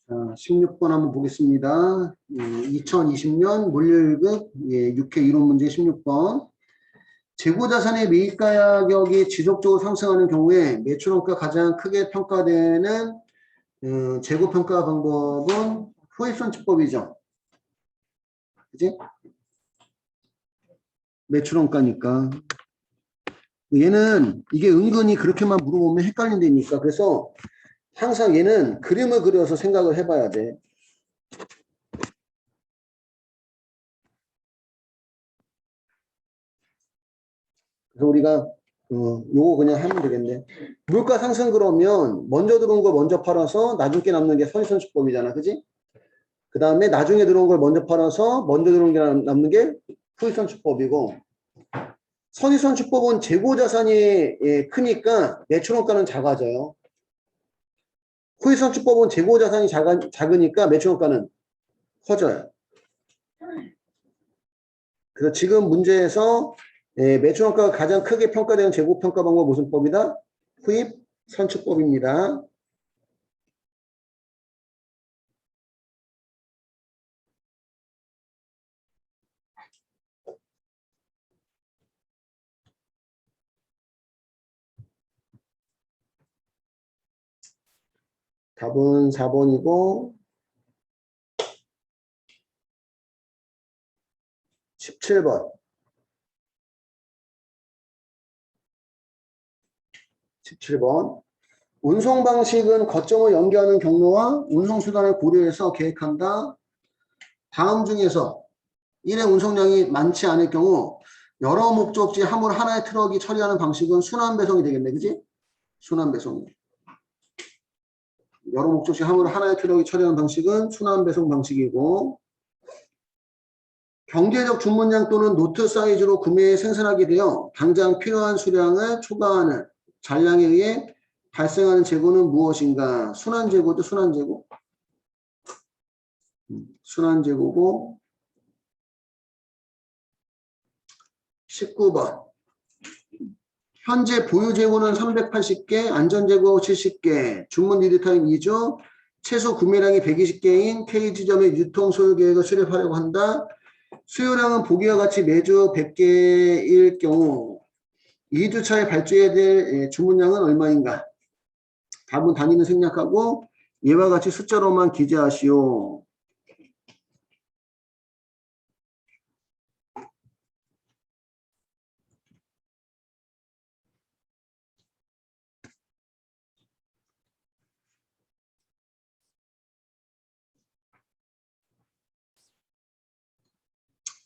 자, 16번 한번 보겠습니다. 2020년 물류일급 6회 이론 문제 16번. 재고자산의 매입가격이 지속적으로 상승하는 경우에 매출원가 가장 크게 평가되는 재고평가 방법은 후입선출법이죠. 그지? 매출원가니까. 얘는 이게 은근히 그렇게만 물어보면 헷갈린다니까. 그래서 항상 얘는 그림을 그려서 생각을 해봐야 돼. 그래서 우리가 요거 그냥 하면 되겠네. 물가 상승 그러면 먼저 들어온 걸 먼저 팔아서 나중에 남는 게 선의선출법이잖아. 그지? 그 다음에 나중에 들어온 걸 먼저 팔아서 먼저 들어온 게 남는 게 후익선출법이고, 선의선출법은 재고자산이 크니까 매출원가는 작아져요. 후익선출법은 재고자산이 작으니까 매출원가는 커져요. 그래서 지금 문제에서 매출원가가 가장 크게 평가되는 재고평가 방법 무슨 법이다? 후입선출법입니다. 답은 4번이고 17번. 17번. 운송 방식은 거점을 연계하는 경로와 운송 수단을 고려해서 계획한다. 다음 중에서 1의 운송량이 많지 않을 경우 여러 목적지 화물 하나의 트럭이 처리하는 방식은 순환 배송이 되겠네. 그지? 순환 배송. 여러 목적지 화물 하나의 트럭이 처리하는 방식은 순환 배송 방식이고, 경제적 주문량 또는 노트 사이즈로 구매해 생산하게 되어 당장 필요한 수량을 초과하는 잔량에 의해 발생하는 재고는 무엇인가? 순환재고죠, 순환재고. 순환재고고. 19번. 현재 보유재고는 380개, 안전재고 70개, 주문 리드타임 2주, 최소 구매량이 120개인 K지점의 유통 소요 계획을 수립하려고 한다. 수요량은 보기와 같이 매주 100개일 경우 2주차에 발주해야 될 주문량은 얼마인가? 답은 단위는 생략하고 얘와 같이 숫자로만 기재하시오.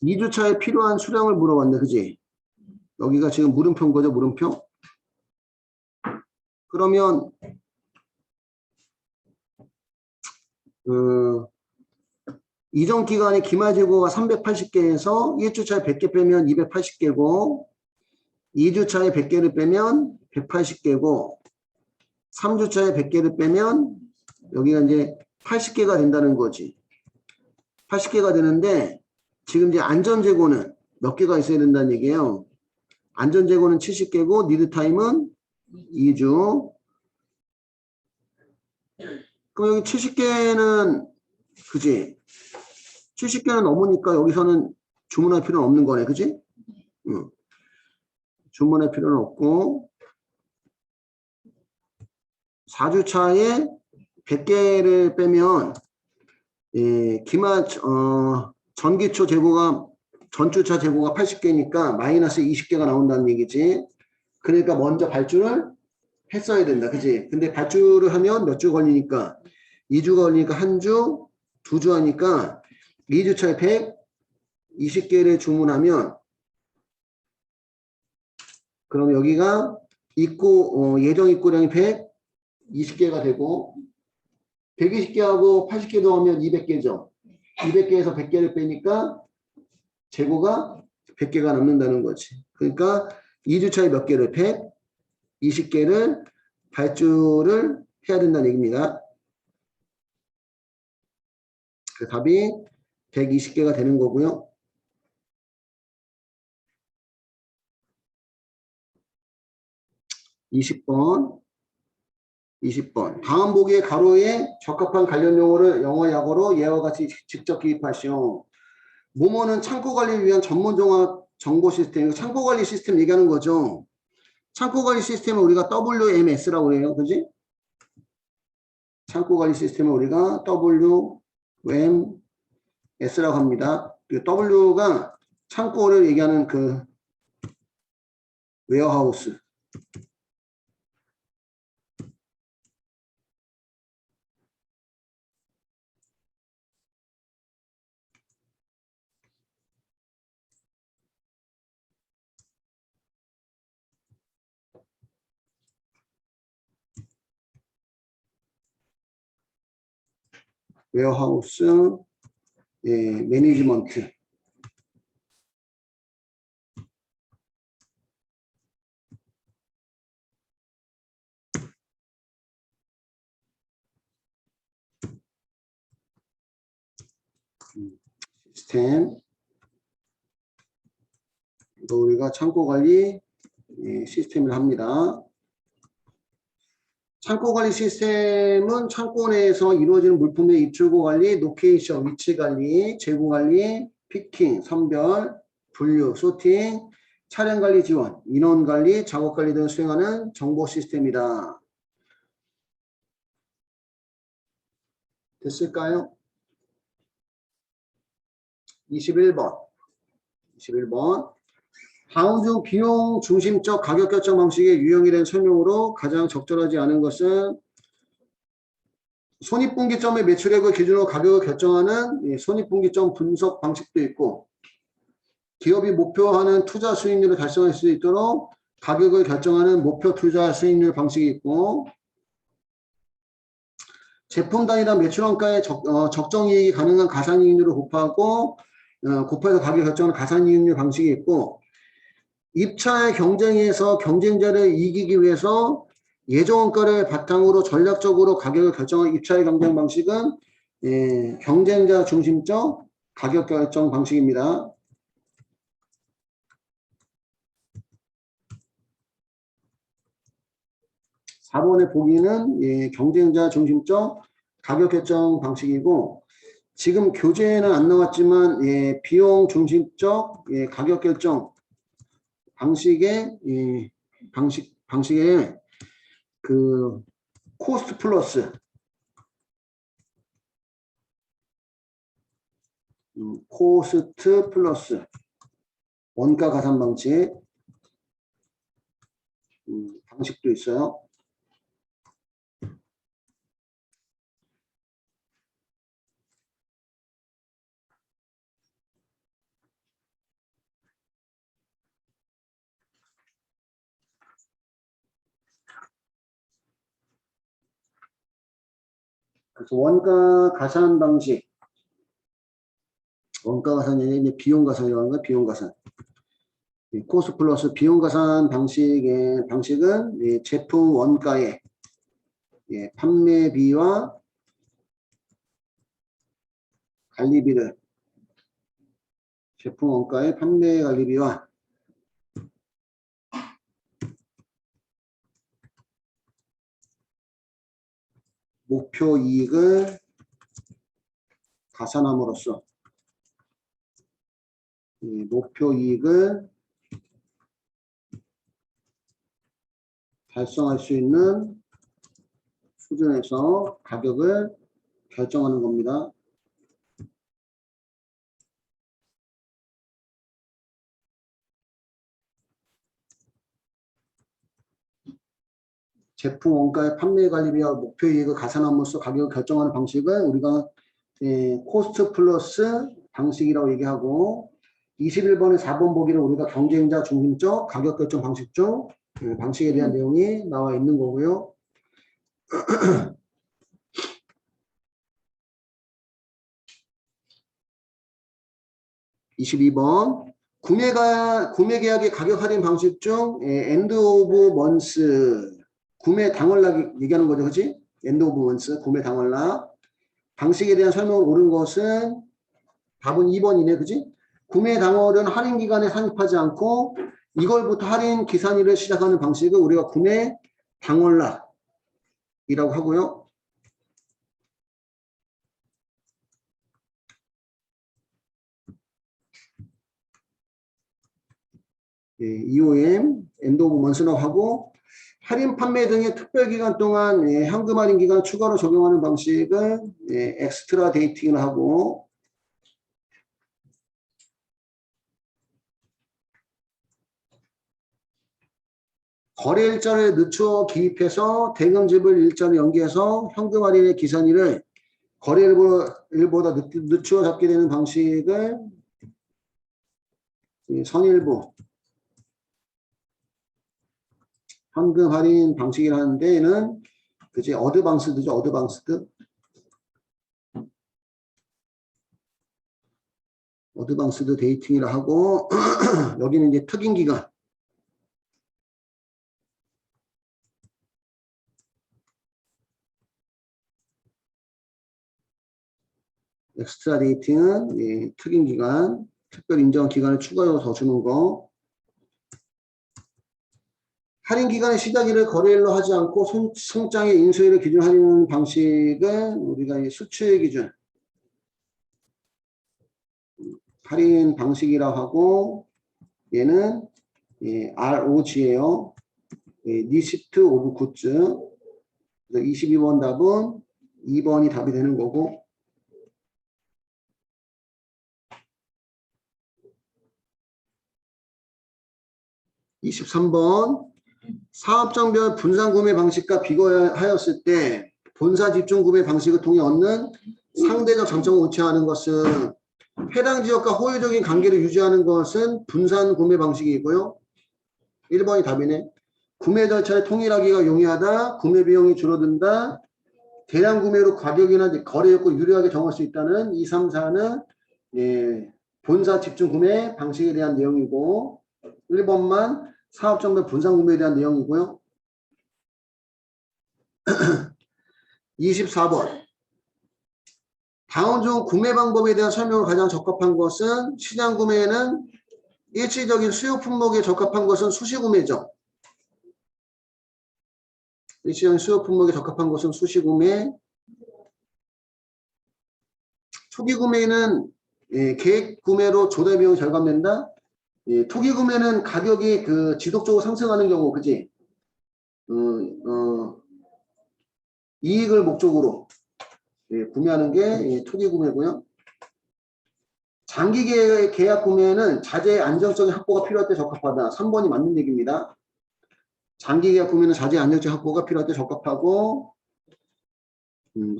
(2주차에) 필요한 수량을 물어봤네. 그지? 여기가 지금 물음표인 거죠. 물음표. 그러면 이전 기간에 기말재고가 380개에서 1주차에 100개 빼면 280개고, 2주차에 100개를 빼면 180개고, 3주차에 100개를 빼면 여기가 이제 80개가 된다는 거지. 80개가 되는데 지금 이제 안전재고는 몇 개가 있어야 된다는 얘기예요. 안전재고는 70개고 리드타임은 2주. 그럼 여기 70개는 그지? 70개는 넘으니까 여기서는 주문할 필요는 없는 거네. 그지? 응. 주문할 필요는 없고 4주차에 100개를 빼면 전기초 재고가 전주차 재고가 80개니까 마이너스 20개가 나온다는 얘기지. 그러니까 먼저 발주를 했어야 된다. 그지? 근데 발주를 하면 몇 주 걸리니까 2주 걸리니까 한 주, 2주 하니까 2주차에 120개를 주문하면 그럼 여기가 예정 입고량이 120개가 되고 120개하고 80개 더하면 200개죠. 200개에서 100개를 빼니까 재고가 100개가 남는다는 거지. 그러니까 2주차에 몇 개를 120개를 발주를 해야 된다는 얘기입니다. 그 답이 120개가 되는 거고요. 20번. 20번. 다음 보기의 가로에 적합한 관련 용어를 영어 약어로 예와 같이 직접 기입하시오. 모모는 창고 관리를 위한 전문 종합 정보 시스템. 창고 관리 시스템 얘기하는 거죠. 창고 관리 시스템을 우리가 WMS라고 해요. 그지? 창고 관리 시스템을 우리가 WMS라고 합니다. 그 W가 창고를 얘기하는 그 웨어하우스. 웨어하우스 매니지먼트. 시스템. 우리가 창고 관리 시스템을 합니다. 창고 관리 시스템은 창고 내에서 이루어지는 물품의 입출고 관리, 로케이션, 위치 관리, 재고 관리, 피킹, 선별, 분류, 소팅, 차량 관리 지원, 인원 관리, 작업 관리 등을 수행하는 정보 시스템이다. 됐을까요? 21번. 다음 중 비용 중심적 가격 결정 방식의 유형에 대한 설명으로 가장 적절하지 않은 것은 손익분기점의 매출액을 기준으로 가격을 결정하는 손익분기점 분석 방식도 있고, 기업이 목표하는 투자 수익률을 달성할 수 있도록 가격을 결정하는 목표 투자 수익률 방식이 있고, 제품 단위당 매출원가의 적정이익이 가능한 가산이익률을 곱해서 가격 결정하는 가산이익률 방식이 있고, 입차의 경쟁에서 경쟁자를 이기기 위해서 예정원가를 바탕으로 전략적으로 가격을 결정하는 입차의 경쟁 방식은 경쟁자 중심적 가격 결정 방식입니다. 4번의 보기는 경쟁자 중심적 가격 결정 방식이고, 지금 교재에는 안 나왔지만 비용 중심적 가격 결정 방식의 그 코스트 플러스 원가 가산 방식 방식도 있어요. 그래서 원가 가산 방식, 원가 가산이 이제 비용 가산이라고 하는 거예요. 비용 가산. 코스트 플러스 비용 가산 방식은 제품 원가의 판매비와 관리비를, 제품 원가의 판매 관리비와 목표 이익을 가산함으로써 목표 이익을 달성할 수 있는 수준에서 가격을 결정하는 겁니다. 제품 원가의 판매 관리비와 목표 이익을 가산함으로써 가격을 결정하는 방식을 우리가 코스트 플러스 방식이라고 얘기하고, 21번에 4번 보기를 우리가 경쟁자 중심적 가격 결정 방식 중 방식에 대한 내용이 나와 있는 거고요. 22번 구매 계약의 가격 할인 방식 중 엔드 오브 먼스 구매 당월락 얘기하는 거죠, 그렇지? 엔드 오브 먼스 구매 당월락 방식에 대한 설명을 옳은 것은 답은 2번이네, 그렇지? 구매 당월은 할인 기간에 산입하지 않고 이걸부터 할인 기산일을 시작하는 방식을 우리가 구매 당월락 이라고 하고요. EOM, 엔드 오브 먼스라고 하고, 할인 판매 등의 특별 기간 동안 현금 할인 기간 추가로 적용하는 방식은 엑스트라 데이팅을 하고, 거래 일자를 늦추어 기입해서 대금집을 일자로 연기해서 현금 할인의 기산일을 거래일보다 늦추어 잡게 되는 방식을 선일부 현금 할인 방식이라는 데에는 그지 어드방스드죠. 어드방스드 데이팅이라 하고 여기는 이제 특인 기간 엑스트라 데이팅은 특인 기간 특별 인정 기간을 추가로 더 주는 거. 할인 기간의 시작일을 거래일로 하지 않고 송장의 인수일을 기준 할인 방식은 우리가 수출의 기준 할인 방식이라고 하고 얘는 ROG예요. 리시트 오브 굿즈. 22번 답은 2번이 답이 되는 거고 23번 사업장별 분산 구매 방식과 비교하였을 때 본사 집중 구매 방식을 통해 얻는 상대적 장점을 우치하는 것은 해당 지역과 호의적인 관계를 유지하는 것은 분산 구매 방식이고요. 1번이 답이네. 구매 절차를 통일하기가 용이하다. 구매 비용이 줄어든다. 대량 구매로 가격이나 거래 욕구를 유리하게 정할 수 있다는 2, 3, 4는 본사 집중 구매 방식에 대한 내용이고 1번만 사업장별 분산 구매에 대한 내용이고요. 24번 다음 중 구매 방법에 대한 설명을 가장 적합한 것은 시장 구매에는 일시적인 수요 품목에 적합한 것은 수시 구매죠. 일시적인 수요 품목에 적합한 것은 수시 구매. 초기 구매는 계획 구매로 조달 비용이 절감된다. 초기 구매는 가격이 지속적으로 상승하는 경우, 그지? 이익을 목적으로 구매하는 게 초기 구매고요. 장기 계약 구매는 자재의 안정적인 확보가 필요할 때 적합하다. 3번이 맞는 얘기입니다. 장기 계약 구매는 자재의 안정적 확보가 필요할 때 적합하고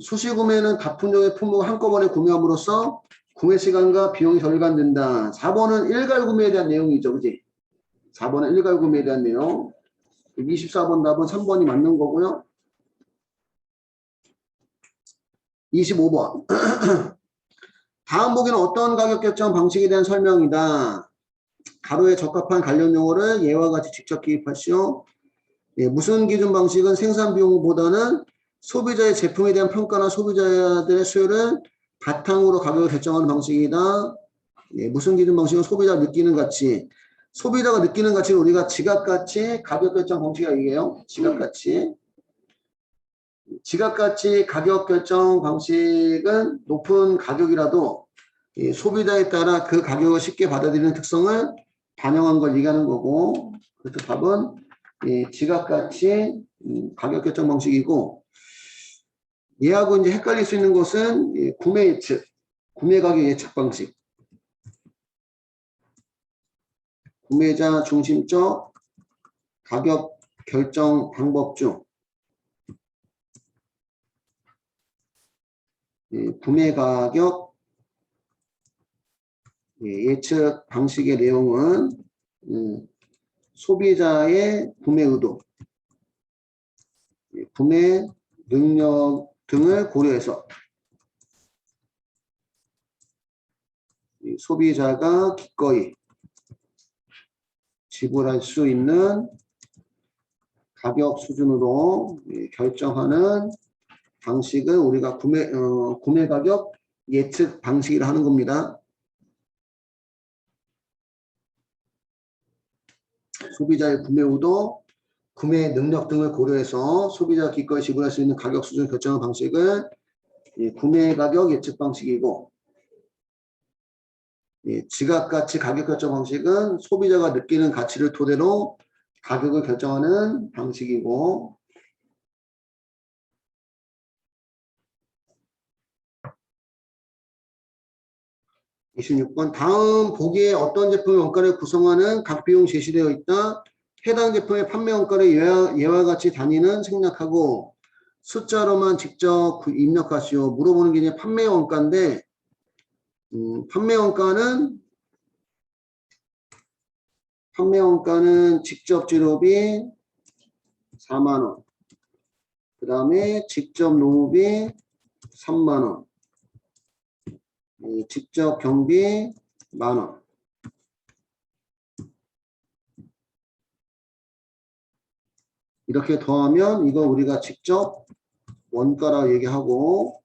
수시 구매는 다품종의 품목을 한꺼번에 구매함으로써 구매 시간과 비용이 절감된다. 4번은 일괄 구매에 대한 내용이죠. 그지? 4번은 일괄 구매에 대한 내용. 24번 답은 3번이 맞는 거고요. 25번. 다음 보기는 어떤 가격 결정 방식에 대한 설명이다. 가로에 적합한 관련 용어를 예와 같이 직접 기입하시오. 무슨 기준 방식은 생산 비용보다는 소비자의 제품에 대한 평가나 소비자들의 수요를 바탕으로 가격을 결정하는 방식이다. 무슨 기준 방식은 소비자가 느끼는 가치. 소비자가 느끼는 가치를 우리가 지갑가치 가격 결정 방식이라고 얘기해요. 지갑가치. 지갑가치 가격 결정 방식은 높은 가격이라도 소비자에 따라 그 가격을 쉽게 받아들이는 특성을 반영한 걸 얘기하는 거고, 그래서 답은 지갑가치 가격 결정 방식이고, 얘하고 이제 헷갈릴 수 있는 것은 구매 예측, 구매 가격 예측 방식. 구매자 중심적 가격 결정 방법 중 구매 가격 예측 방식의 내용은 소비자의 구매 의도, 구매 능력 등을 고려해서 소비자가 기꺼이 지불할 수 있는 가격 수준으로 결정하는 방식을 우리가 구매 가격 예측 방식이라 하는 겁니다. 소비자의 구매 의도, 구매 능력 등을 고려해서 소비자가 기꺼이 지불할 수 있는 가격 수준을 결정하는 방식은 구매 가격 예측 방식이고, 지각가치 가격 결정 방식은 소비자가 느끼는 가치를 토대로 가격을 결정하는 방식이고, 26번 다음 보기에 어떤 제품의 원가를 구성하는 각 비용 제시되어 있다. 해당 제품의 판매 원가를 예와 같이 단위는 생략하고 숫자로만 직접 입력하시오. 물어보는 게 이제 판매 원가인데 판매 원가는 직접 재료비 4만원, 그 다음에 직접 노무비 3만원, 직접 경비 10,000원. 이렇게 더하면 이거 우리가 직접 원가라고 얘기하고,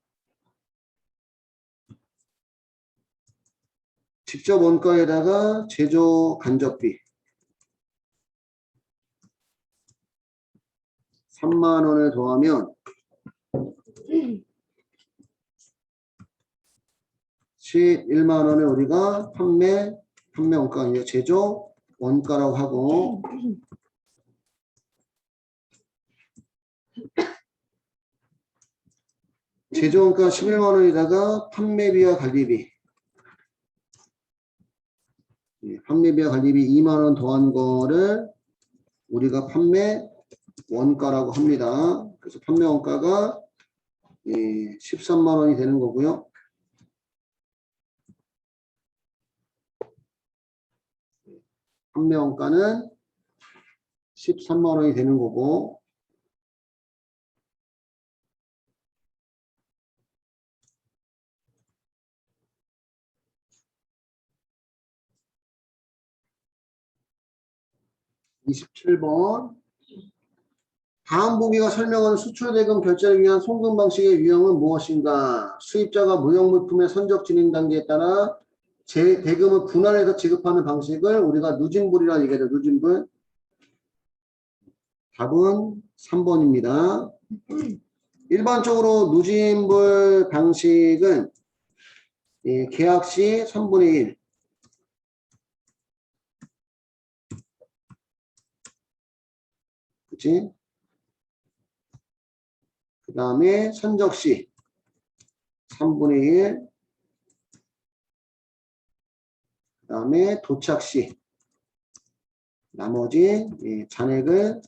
직접 원가에다가 제조 간접비 3만원을 더하면 11만원을 우리가 판매 원가가 아니라 제조 원가라고 하고, 제조 원가 11만원에다가 판매비와 관리비, 판매비와 관리비 2만원 더한 거를 우리가 판매 원가라고 합니다. 그래서 판매 원가가 13만원이 되는 거고요. 판매 원가는 13만원이 되는 거고, (27번) 다음 보기가 설명하는 수출대금 결제를 위한 송금 방식의 유형은 무엇인가? 수입자가 무형물품의 선적 진행 단계에 따라 대금을 분할해서 지급하는 방식을 우리가 누진불이라고 얘기하죠. 누진불. 답은 3번입니다. 일반적으로 누진불 방식은 계약 시 3분의 1, 그치? 그 다음에 선적 시 3분의 1, 그 다음에 도착 시 나머지 잔액을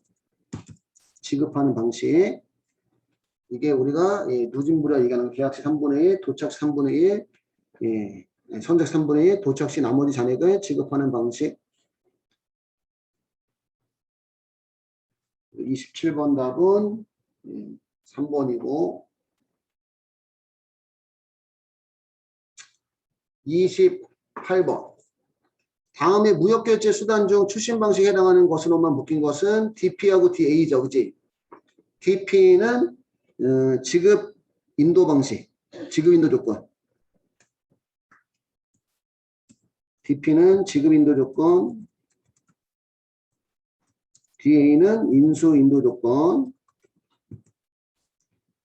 지급하는 방식. 이게 우리가 누진불이라고 얘기하는 계약 시 3분의 1, 도착 시 3분의 1, 선적 3분의 1, 도착 시 나머지 잔액을 지급하는 방식. 27번 답은 3번이고, 28번 다음에 무역결제 수단 중 출신 방식에 해당하는 것으로만 묶인 것은 DP하고 DA죠. 그치? DP는 지급 인도 방식, 지급 인도 조건. DP는 지급 인도 조건, DA는 인수 인도 조건.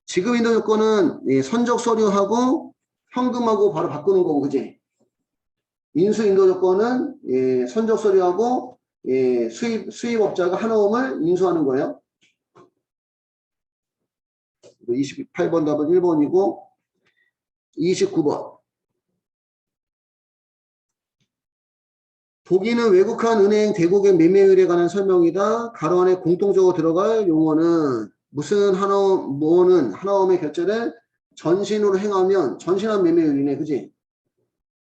지급 인도 조건은 선적 서류하고 현금하고 바로 바꾸는 거고, 그지? 인수 인도 조건은 선적 서류하고 수입업자가 한화음을 인수하는 거예요. 28번 답은 1번이고, 29번 보기는 외국한 은행 대국의 매매율에 관한 설명이다. 가로 안에 공통적으로 들어갈 용어는 무슨 뭐는 한화음의 결제를 전신으로 행하면 전신한 매매율이네. 그지?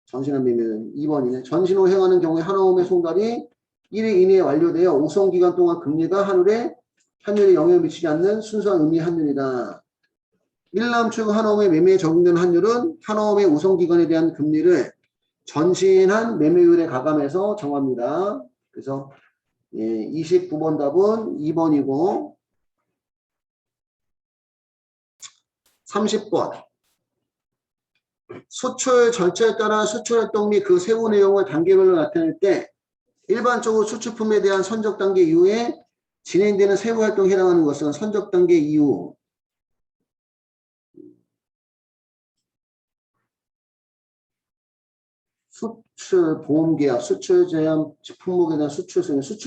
전신한 매매율 2번이네. 전신으로 행하는 경우에 한화음의 송달이 1일 이내에 완료되어 우선기간 동안 금리가 환율에 영향을 미치지 않는 순수한 의미 환율이다. 일남 출구 한화음의 매매에 적용되는 환율은 한화음의 우선기간에 대한 금리를 전신한 매매율에 가감해서 정합니다. 그래서 29번 답은 2번이고, 30번 수출 절차에 따라 수출활동 및 그 세부 내용을 단계별로 나타낼 때 일반적으로 수출품에 대한 선적 단계 이후에 진행되는 세부 활동에 해당하는 것은 선적 단계 이후 수출 보험계약, 수출 제한 품목에 대한 수출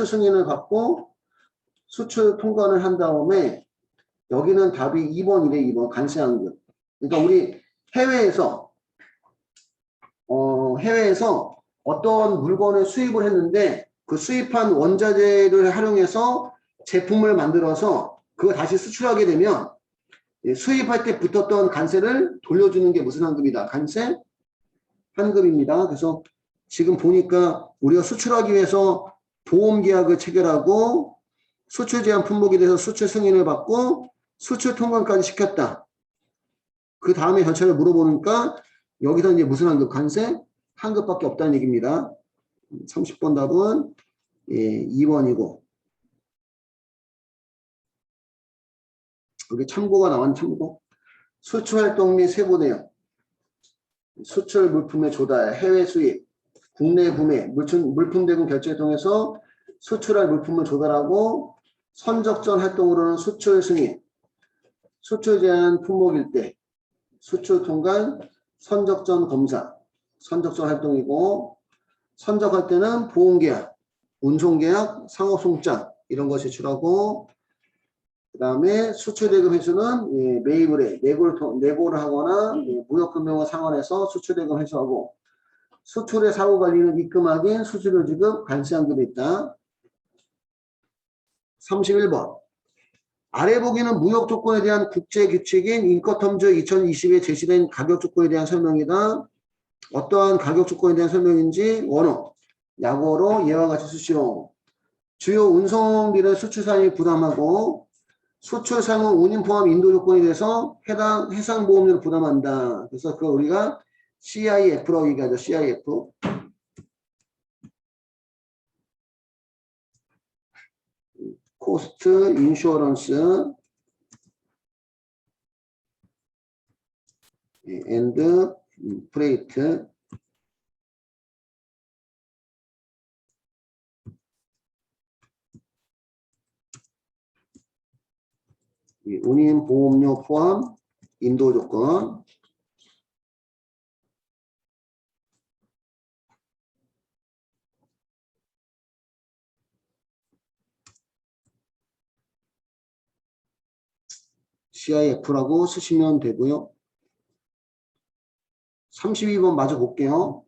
승인을 받고 수출 통관을 한 다음에 여기는 답이 2번이래. 2번 관세환급. 그러니까 우리 해외에서 어떤 물건을 수입을 했는데 그 수입한 원자재를 활용해서 제품을 만들어서 그거 다시 수출하게 되면 수입할 때 붙었던 관세를 돌려주는 게 무슨 환급이다? 관세 환급입니다. 그래서 지금 보니까 우리가 수출하기 위해서 보험계약을 체결하고 수출 제한 품목에 대해서 수출 승인을 받고 수출 통관까지 시켰다. 그 다음에 절차를 물어보니까 여기서 이제 무슨 환급? 관세 환급밖에 없다는 얘기입니다. 30번 답은 2번이고 여기 참고가 나왔는 참고. 수출활동 및 세부 내용. 수출 물품의 조달, 해외 수입, 국내 구매, 물품 대금 결제를 통해서 수출할 물품을 조달하고 선적전 활동으로는 수출 승인, 수출 제한 품목일 때, 수출 통관, 선적전 검사, 선적전 활동이고 선적할 때는 보험계약, 운송계약, 상업송장 이런 거 제출하고 그 다음에 수출대금 회수는 매입을 해. 내고를 하거나 무역금융과 상환해서 수출대금 회수하고 수출의 사후관리는 입금하긴 수수료 지급 관세환급이 있다. 31번 아래 보기는 무역 조건에 대한 국제규칙인 인커텀즈 2020에 제시된 가격 조건에 대한 설명이다. 어떠한 가격 조건에 대한 설명인지 원어, 약어로 예와 같이 쓰시오. 주요 운송비를 수출사님이 부담하고 수출상은 운임 포함 인도 조건에 대해서 해당 해상보험료를 부담한다. 그래서 그거 우리가 CIF라고 얘기하죠. CIF. 코스트 인슈어런스 앤드 프레이트 운임 보험료 포함 인도 조건 CIF라고 쓰시면 되고요. 32번 마저 볼게요.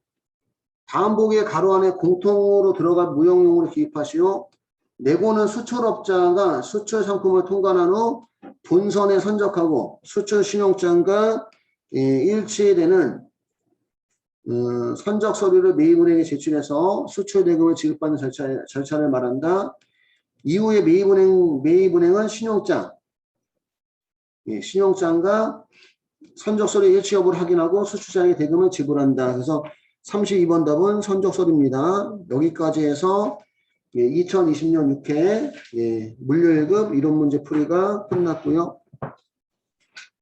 다음 보기의 가로 안에 공통으로 들어갈 무역용으로 기입하시오. 내고는 수출업자가 수출 상품을 통관한 후 본선에 선적하고 수출 신용장과 일치되는 선적 서류를 매입은행에 제출해서 수출 대금을 지급받는 절차를 말한다. 이후에 매입은행은 신용장, 신용장과 선적 서류 일치 여부를 확인하고 수출자에게 대금을 지불한다. 그래서 32번 답은 선적 서류입니다. 여기까지 해서 2020년 6회 물류 1급 이론 문제 풀이가 끝났고요.